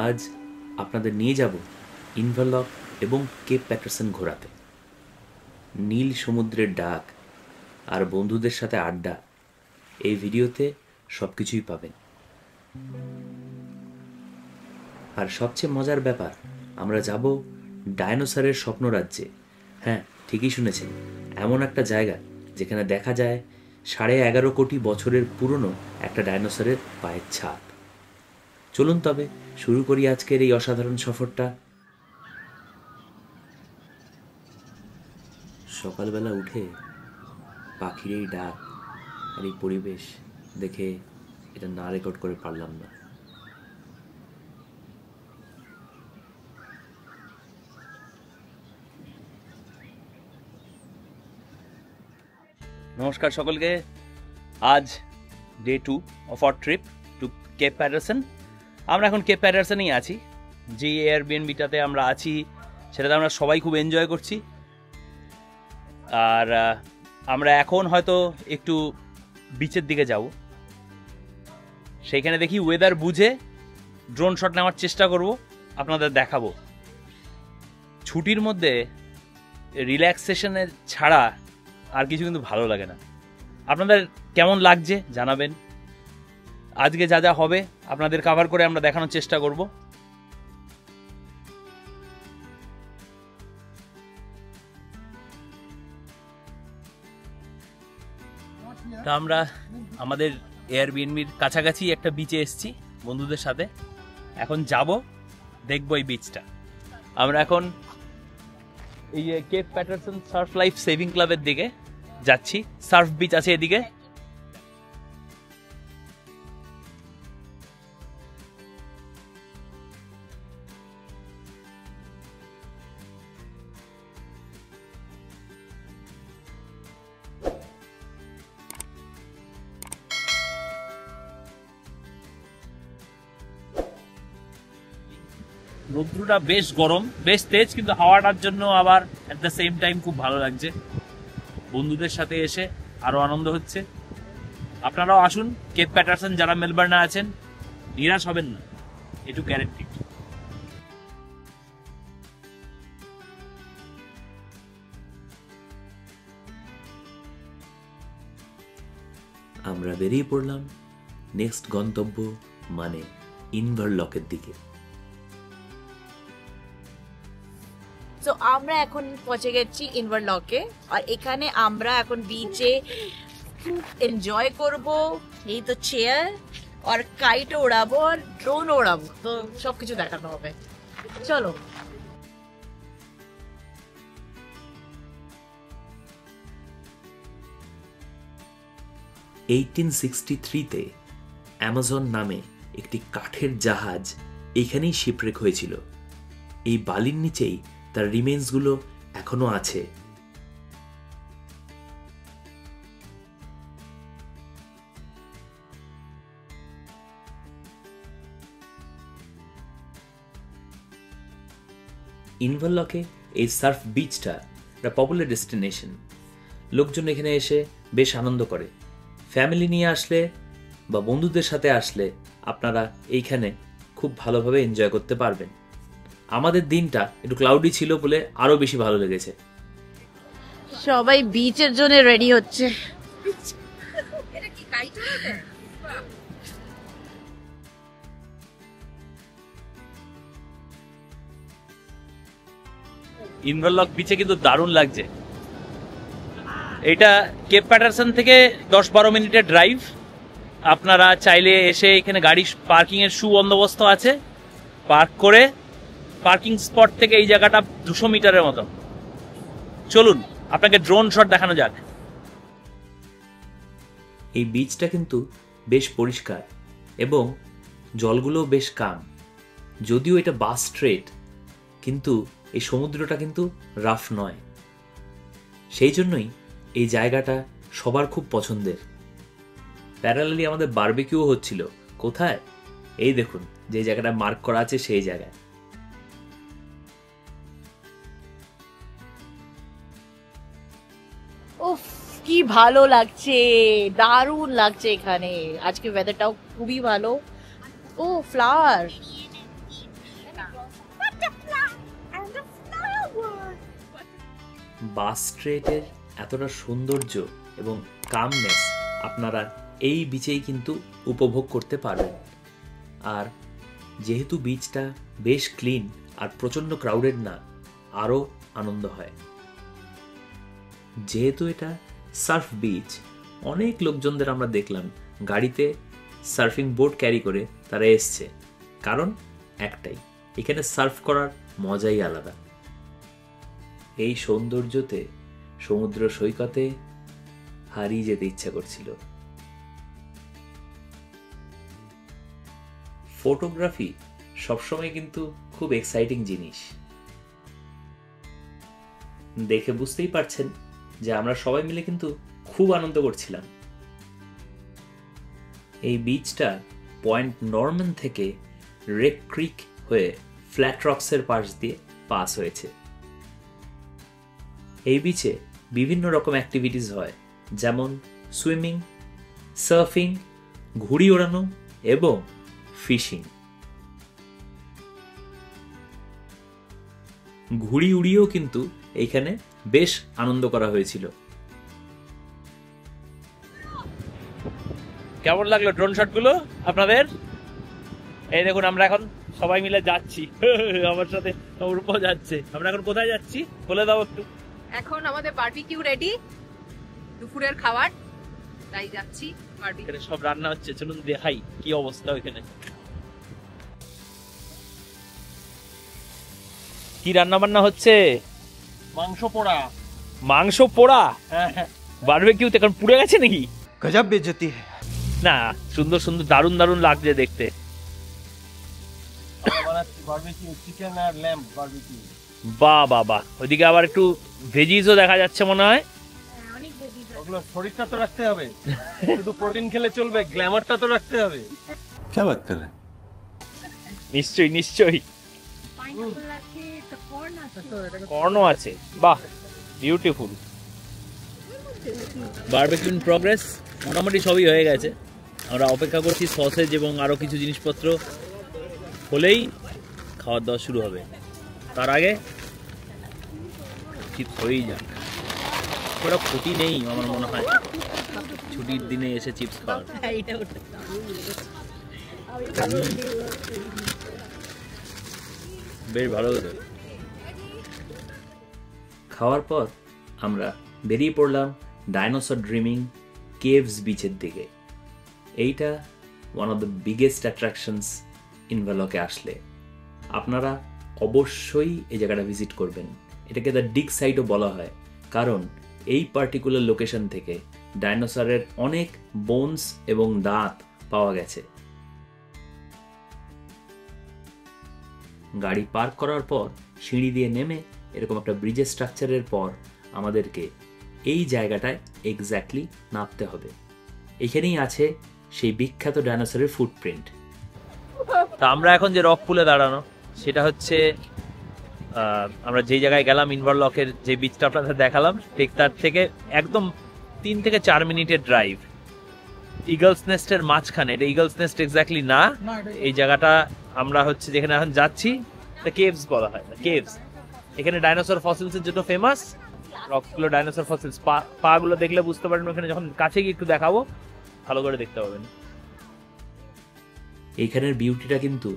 আজ আপনাদের নিয়ে যাব ইনভারলক এবং কেপ প্যাটারসন ঘোরাতে। নীল সমুদ্রের ডাক আর বন্ধুদের সাথে আড্ডা, এই ভিডিওতে সব কিছুই পাবেন। আর সবচেয়ে মজার ব্যাপার, আমরা যাব ডায়নোসরের স্বপ্নরাজ্যে। হ্যাঁ, ঠিকই শুনেছেন, এমন একটা জায়গা যেখানে দেখা যায় 11.5 কোটি বছরের পুরনো একটা ডায়নোসরের পায়ের ছাপ। চলুন তবে শুরু করি আজকের এই অসাধারণ সফরটা। সকালবেলা উঠে পাখির এই ডাক আর এই পরিবেশ দেখে এটা না রেকর্ড করে পারলাম না। নমস্কার সকলকে। আজ day 2 of our trip to Cape Patterson. আমরা এখন কেপ প্যাটারসনেই আছি। যে এয়ারবিএনবিটাতে আমরা আছি সেটাতে আমরা সবাই খুব এনজয় করছি। আর আমরা এখন হয়তো একটু বিচের দিকে যাব, সেইখানে দেখি ওয়েদার বুঝে ড্রোন শট নেওয়ার চেষ্টা করব, আপনাদের দেখাবো। ছুটির মধ্যে রিল্যাক্সেশনের ছাড়া আর কিছু কিন্তু ভালো লাগে না। আপনাদের কেমন লাগছে জানাবেন। আজকে যা যা হবে আপনাদের কভার করে আমরা দেখানোর চেষ্টা করব। তা আমরা আমাদের এয়ারবিএনবির কাছাকাছি একটা বিচে এসেছি বন্ধুদের সাথে। এখন যাব, দেখবো এই বিচটা। আমরা এখন এই যে Cape Patterson surf life saving ক্লাবের দিকে যাচ্ছি। সার্ফ বিচ আছে এদিকে। রৌদ্রটা বেশ গরম, বেশ তেজ, কিন্তু হাওয়াটার জন্য আবার এট দ্য সেম টাইম খুব ভালো লাগছে। বন্ধুদের সাথে এসে আরো আনন্দ হচ্ছে। আপনারাও আসুন কেপ প্যাটারসন, যারা মেলবার্নে আছেন নিরাশ হবেন না, এটু গ্যারেন্টি। আমরা বেরিয়ে পড়লাম নেক্সট গন্তব্য মানে ইনভারলকের দিকে। তো আমরা এখন পৌঁছে গেছি ইনভারলকে, আর এখানে আমরা এখন বিচে এনজয় করব। এই তো চেয়ার আর কাইট ওড়াবো আর ড্রোন ওড়াবো, তো সবকিছু দেখানো হবে। চলো। তে অ্যামাজন নামে একটি কাঠের জাহাজ এইখানেই শিপরেক হয়েছিল। এই বালির নিচেই তার রিমেন্সগুলো এখনো আছে। ইনভারলকে এই সার্ফ বিচটা একটা পপুলার ডেস্টিনেশন। লোকজন এখানে এসে বেশ আনন্দ করে। ফ্যামিলি নিয়ে আসলে বা বন্ধুদের সাথে আসলে আপনারা এইখানে খুব ভালোভাবে এনজয় করতে পারবেন। আমাদের দিনটা একটু ক্লাউডি ছিল বলে আরো বেশি ভালো লেগেছে। সবাই বিচের জন্য রেডি হচ্ছে। ইনভারলক বিচে কিন্তু দারুণ লাগছে। এটা কেপ প্যাটারসন থেকে 10-12 মিনিটের ড্রাইভ। আপনারা চাইলে এসে এখানে গাড়ি পার্কিং এর সুবন্দোবস্ত আছে। পার্ক করে পার্কিং স্পট থেকে এই জায়গাটা 200 মিটারের মতো। চলুন আপনাকে ড্রোন শট দেখানো যাক। এই বিচটা কিন্তু বেশ পরিষ্কার এবং জলগুলো বেশ কাম। যদিও এটা বাস স্ট্রেট, কিন্তু এই সমুদ্রটা কিন্তু রাফ নয়। সেই জন্যই এই জায়গাটা সবার খুব পছন্দের। প্যারালালি আমাদের বারবিকিউ হচ্ছিল। কোথায়? এই দেখুন, যে জায়গাটা মার্ক করা আছে সেই জায়গায়। উফ, কি ভালো লাগছে, দারুণ লাগছে এখানে। আজকে ওয়েদারটাও খুবই ভালো। ও ফ্লাওয়ার, বাস স্ট্রেটের এতটা সৌন্দর্য এবং কামনেস আপনারা এই বিচেই কিন্তু উপভোগ করতে পারবেন। আর যেহেতু বিচটা বেশ ক্লিন আর প্রচণ্ড ক্রাউডেড না, আরও আনন্দ হয়। যেহেতু এটা সার্ফ বিচ, অনেক লোকজনদের আমরা দেখলাম গাড়িতে সার্ফিং বোর্ড ক্যারি করে তারা এসছে, কারণ একটাই, এখানে সার্ফ করার মজাই আলাদা। এই সৌন্দর্যতে সমুদ্র সৈকতে হারিয়ে যেতে ইচ্ছা করছিল। ফটোগ্রাফি সবসময় কিন্তু খুব এক্সাইটিং জিনিস। দেখে বুঝতেই পারছেন যে আমরা সবাই মিলে কিন্তু খুব আনন্দ করছিলাম। এই বিচটা পয়েন্ট নরম্যান থেকে রেক ক্রিক হয়ে ফ্ল্যাট রক্সের পাশ দিয়ে পাস হয়েছে। এই বিচে বিভিন্ন রকম অ্যাক্টিভিটিস হয়, যেমন সুইমিং, সার্ফিং, ঘুড়ি ওড়ানো এবং ফিশিং। ঘুড়ি উড়িয়েও কিন্তু এইখানে বেশ আনন্দ করা হয়েছিল। কেমন লাগলো ড্রোন শট গুলো আপনাদের? এই দেখুন আমরা এখন সবাই মিলে যাচ্ছি, আমার সাথে রূপও যাচ্ছে। আমরা এখন কোথায় যাচ্ছি বলে দাও একটু। এখন আমাদের বারবিকিউ রেডি, দুপুরের খাবার, তাই যাচ্ছি বারবিকিউ। এখানে সব রান্না হচ্ছে, চলুন দেখাই কি অবস্থা ওইখানে। কি রান্না বান্না হচ্ছে? মাংস পোড়া। মাংস পোড়া বারবিকিউতে? এখন পুড়ে গেছে নাকি? গজব বেজতি না, সুন্দর সুন্দর দারুণ দারুণ লাগছে দেখতে। বারবিকিউ চিকেন আর ল্যাম্ব বারবিকিউ। বাহ বাহ বাহ, ওইদিকে আবার একটু ভেজিসও দেখা যাচ্ছে মনে হয়। ওগুলো শরীরটা তো রাখতে হবে, শুধু প্রোটিন খেলে চলবে, গ্ল্যামারটা তো রাখতে হবে। क्या बात कर रहे हैं? নিশ্চয়ই নিশ্চয়ই। কর্নও আছে, বাহ বিউটিফুল। বারবিকিউ ইন প্রগ্রেস, মোটামুটি সবই হয়ে গেছে। আমরা অপেক্ষা করছি সসেজ এবং আরো কিছু জিনিসপত্র হলেই খাওয়া দাওয়া শুরু হবে। তার আগে চিপস হয়েই যাক, ওটা ক্ষতি নেই আমার মনে হয় ছুটির দিনে এসে চিপস খাওয়ার। বেশ ভালো হতো। খাওয়ার পর আমরা বেরিয়ে পড়লাম ডাইনোসর ড্রিমিং কেভস বিচের দিকে। এইটা one of the biggest attractions ইনভালকে আসলে। আপনারা অবশ্যই এই জায়গাটা ভিজিট করবেন। এটাকে দ্য ডিগ সাইটও বলা হয়, কারণ এই পার্টিকুলার লোকেশন থেকে ডাইনোসরের অনেক বোনস এবং দাঁত পাওয়া গেছে। গাড়ি পার্ক করার পর সিঁড়ি দিয়ে নেমে এরকম একটা ব্রিজের স্ট্রাকচারের পর আমাদেরকে এই জায়গাটায় এক্স্যাক্টলি নামতে হবে। এখানেই আছে সেই বিখ্যাত ডাইনোসরের ফুটপ্রিন্ট। তা আমরা এখন যে রক পুলে দাঁড়ানো, সেটা হচ্ছে আমরা যেই জায়গায় গেলাম ইনভারলকের যে বিচটা আপনাদের দেখালাম, ঠিক তার থেকে একদম 3 থেকে 4 মিনিটের ড্রাইভ। ইগলস নেস্টের মাঝখানে, এটা ইগলস নেস্ট এক্স্যাক্টলি না, এই জায়গাটা আমরা হচ্ছে যেখানে এখন যাচ্ছি কেভস বলা হয়, কেভস। এখানে ডাইনোসর ফসিলসের জন্য ফেমাস। রকগুলো ডাইনোসর ফসিলস, পা গুলো দেখলে বুঝতে পারেন, ওখানে যখন কাছে গিয়ে একটু দেখাবো ভালো করে দেখতে পাবেন। এইখানের বিউটিটা কিন্তু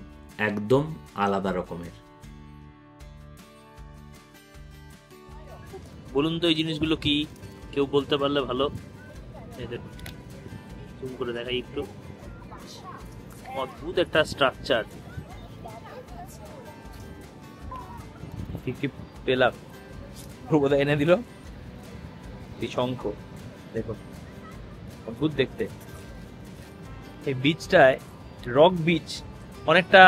একদম আলাদা রকমের। বলুন তো এই জিনিসগুলো কি, কেউ বলতে পারলে ভালো। জুম করে দেখাই একটু, অদ্ভুত একটা স্ট্রাকচার। কি পেলাম, প্রবোধা এনে দিল এই শঙ্খ, দেখুন অদ্ভুত দেখতে। এই বিচটায়, রক বিচ, অনেকটা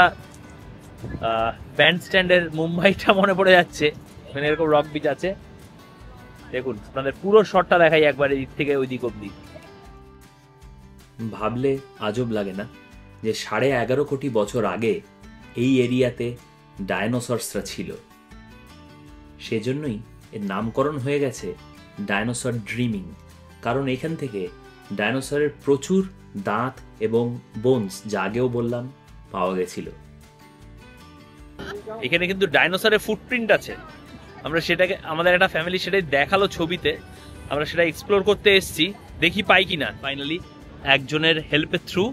ব্যান্ড স্ট্যান্ডের মুম্বাইটা মনে পড়ে যাচ্ছে। এখানে এরকম রক বিচ আছে, দেখুন আপনাদের পুরো শটটা দেখাই একবার এদিক থেকে ওই দিক অব্দি। ভাবলে আজব লাগে না যে 11.5 কোটি বছর আগে এই এরিয়াতে ডাইনোসরসরা ছিল। সেজন্যই এর নামকরণ হয়ে গেছে ডাইনোসর ড্রিমিং, কারণ এখান থেকে ডাইনোসরের প্রচুর দাঁত এবং বোনস, যা আগেও বললাম, পাওয়া গেছিল। এখানে কিন্তু ডাইনোসরের ফুটপ্রিন্ট আছে, আমরা সেটাকে, আমাদের একটা ফ্যামিলি সেটাই দেখালো ছবিতে, আমরা সেটা এক্সপ্লোর করতে এসেছি, দেখি পাই কিনা। ফাইনালি একজনের হেল্পের থ্রু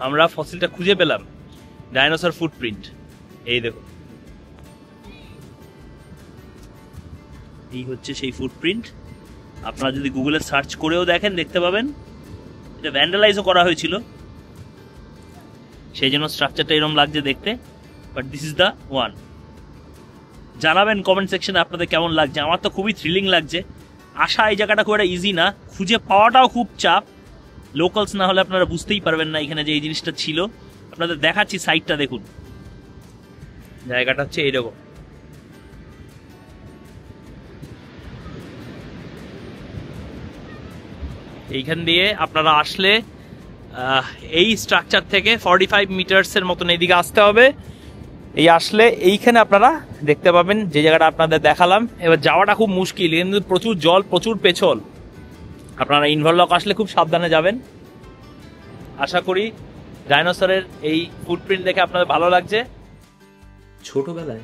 আমরা ফসিলটা খুঁজে পেলাম, ডাইনোসর ফুটপ্রিন্ট। এই দেখো, এই হচ্ছে সেই ফুটপ্রিন্ট। আপনারা যদি গুগলে সার্চ করেও দেখেন দেখতে পাবেন। এটা ভ্যান্ডালাইজও করা হয়েছিল, সেই জন্য স্ট্রাকচারটা এরকম লাগছে দেখতে, but this is the one. জানাবেন কমেন্ট সেকশনে আপনাদের কেমন লাগছে। আমার তো খুবই থ্রিলিং লাগছে। আসা এই জায়গাটা খুব একটা ইজি না, খুঁজে পাওয়াটাও খুব চাপ। লোকালস না হলে আপনারা বুঝতেই পারবেন না এখানে যে এই জিনিসটা ছিল। আপনাদের দেখাচ্ছি, সাইডটা দেখুন, জায়গাটা হচ্ছে এইরকম। এইখান দিয়ে আপনারা আসলে এই স্ট্রাকচার থেকে 45 মিটার্সের মতন এইদিকে আসতে হবে। এই আসলে এইখানে আপনারা দেখতে পাবেন যে জায়গাটা আপনাদের দেখালাম। এবার যাওয়াটা খুব মুশকিল, কিন্তু প্রচুর জল, প্রচুর পেছল। আপনারা ইনভারলক আসলে খুব সাবধানে যাবেন। আশা করি ডাইনোসরের এই ফুটপ্রিন্ট দেখে আপনাদের ভালো লাগছে। ছোটবেলায়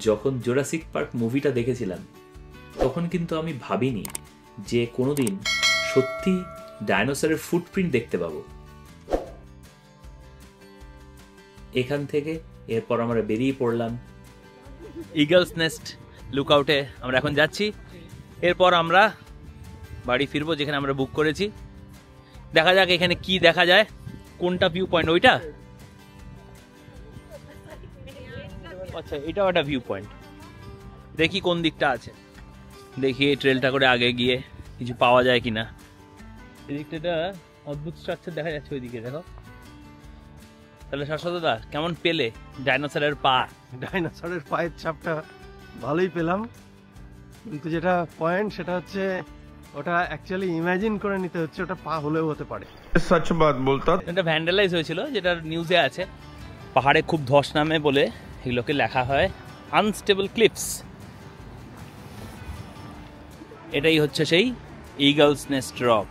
যখন জুরাসিক পার্ক মুভিটা দেখেছিলাম, তখন কিন্তু আমি ভাবিনি যে কোনোদিন সত্যি ডাইনোসরের ফুটপ্রিন্ট দেখতে পাবো। এখান থেকে এরপর আমরা বেরিয়ে পড়লাম ইগলস নেস্ট লুকআউটে। আমরা এখন যাচ্ছি, এরপর আমরা বাড়ি ফিরবো যেখানে আমরা বুক করেছি। দেখা যাক এখানে কি দেখা যায়, কোনটা ভিউ পয়েন্ট। ওইটা, আচ্ছা এটাও একটা ভিউ পয়েন্ট। দেখি কোন দিকটা আছে, দেখি এই ট্রেলটা করে আগে গিয়ে কিছু পাওয়া যায় কিনা। এদিকটা একটা অদ্ভুত স্ট্রাকচার দেখা যাচ্ছে, ওইদিকে দেখো। তাহলে শাশ্বতদা কেমন পেলে ডাইনোসরের পা? ডাইনোসরের পায়ের ছাপটা ভালোই পেলাম, কিন্তু যেটা পয়েন্ট সেটা হচ্ছে ওটা অ্যাকচুয়ালি ইমাজিন করে নিতে হচ্ছে ওটা পা হলেও হতে পারে। सच बात बोलता। এটা ভ্যান্ডালাইজ হয়েছিল, যেটা নিউজে আছে। পাহাড়ে খুব ধস নামে বলে এগুলোকে লেখা হয় আনস্টেবল ক্লিফস। এটাই হচ্ছে সেই ইগলস নেস্ট রক।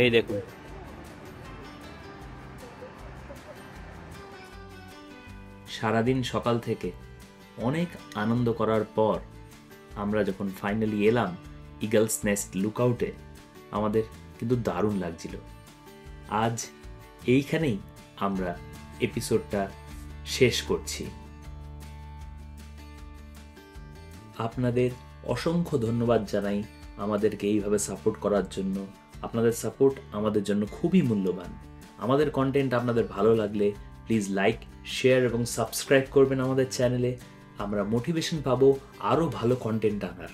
এই দেখুন, সারাদিন সকাল থেকে অনেক আনন্দ করার পর আমরা যখন ফাইনালি এলাম ইগলস নেস্ট লুকআউটে, আমাদের কিন্তু দারুণ লাগছিল। আজ এইখানেই আমরা এপিসোডটা শেষ করছি। আপনাদের অসংখ্য ধন্যবাদ জানাই আমাদেরকে এইভাবে সাপোর্ট করার জন্য। আপনাদের সাপোর্ট আমাদের জন্য খুবই মূল্যবান। আমাদের কন্টেন্ট আপনাদের ভালো লাগলে প্লিজ লাইক, শেয়ার এবং সাবস্ক্রাইব করবেন আমাদের চ্যানেলে। আমরা মোটিভেশন পাবো আরও ভালো কন্টেন্ট আনার।